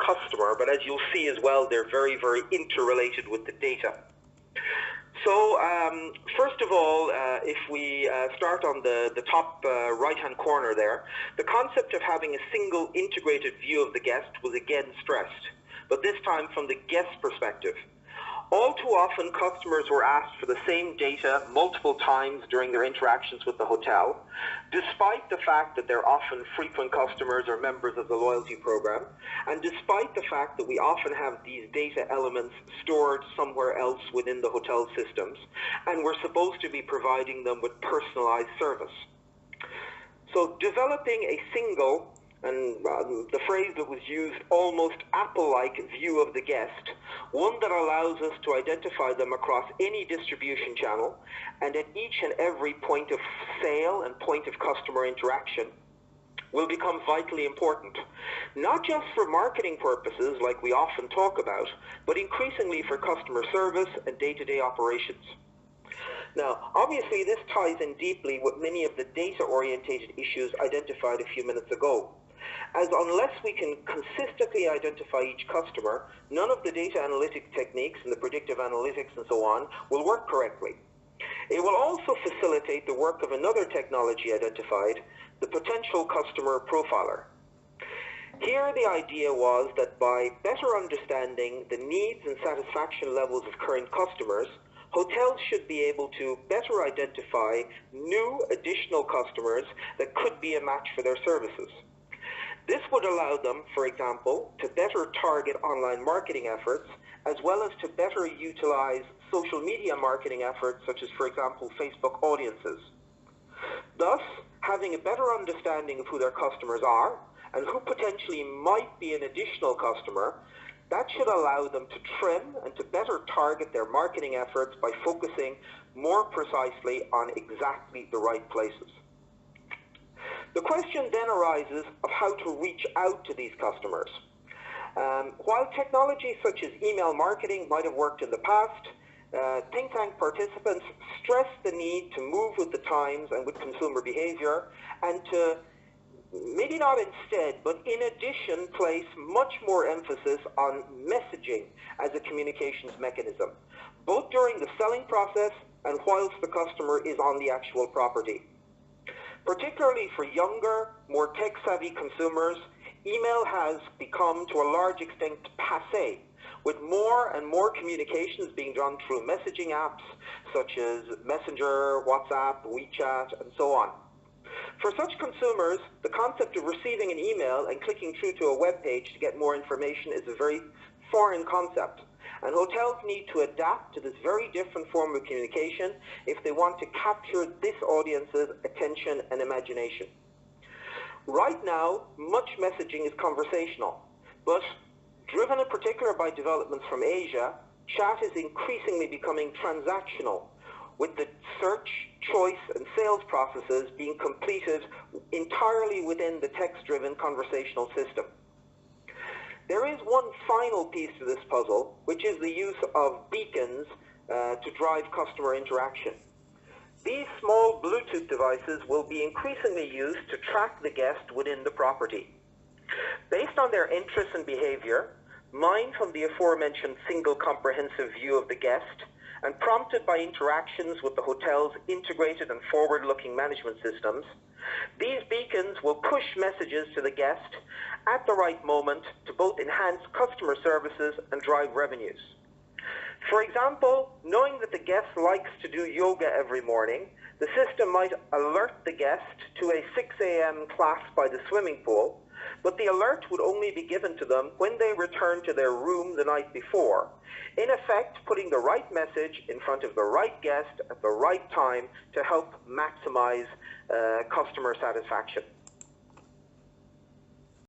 customer, but as you'll see as well, they're very, very interrelated with the data. So first of all, if we start on the top right-hand corner there, the concept of having a single integrated view of the guest was again stressed, but this time from the guest perspective. All too often, customers were asked for the same data multiple times during their interactions with the hotel, despite the fact that they're often frequent customers or members of the loyalty program, and despite the fact that we often have these data elements stored somewhere else within the hotel systems, and we're supposed to be providing them with personalized service. So developing a single, and the phrase that was used, almost Apple-like view of the guest, one that allows us to identify them across any distribution channel and at each and every point of sale and point of customer interaction, will become vitally important, not just for marketing purposes like we often talk about, but increasingly for customer service and day-to-day operations. Now, obviously this ties in deeply with many of the data-orientated issues identified a few minutes ago, as unless we can consistently identify each customer, none of the data analytic techniques and the predictive analytics and so on will work correctly. It will also facilitate the work of another technology identified, the potential customer profiler. Here the idea was that by better understanding the needs and satisfaction levels of current customers, hotels should be able to better identify new additional customers that could be a match for their services. This would allow them, for example, to better target online marketing efforts, as well as to better utilize social media marketing efforts, such as, for example, Facebook audiences. Thus, having a better understanding of who their customers are and who potentially might be an additional customer, that should allow them to trim and to better target their marketing efforts by focusing more precisely on exactly the right places. The question then arises of how to reach out to these customers. While technologies such as email marketing might have worked in the past, think tank participants stressed the need to move with the times and with consumer behavior, and to, maybe not instead, but in addition, place much more emphasis on messaging as a communications mechanism, both during the selling process and whilst the customer is on the actual property. Particularly for younger, more tech-savvy consumers, email has become to a large extent passé, with more and more communications being done through messaging apps such as Messenger, WhatsApp, WeChat, and so on. For such consumers, the concept of receiving an email and clicking through to a web page to get more information is a very foreign concept, and hotels need to adapt to this very different form of communication if they want to capture this audience's attention and imagination. Right now, much messaging is conversational, but driven in particular by developments from Asia, chat is increasingly becoming transactional, with the search, choice, and sales processes being completed entirely within the text-driven conversational system. There is one final piece to this puzzle, which is the use of beacons to drive customer interaction. These small Bluetooth devices will be increasingly used to track the guest within the property. Based on their interests and behavior, mined from the aforementioned single comprehensive view of the guest, and prompted by interactions with the hotel's integrated and forward-looking management systems, these beacons will push messages to the guest at the right moment to both enhance customer services and drive revenues. For example, knowing that the guest likes to do yoga every morning, the system might alert the guest to a 6 a.m. class by the swimming pool, but the alert would only be given to them when they return to their room the night before, in effect putting the right message in front of the right guest at the right time to help maximize customer satisfaction.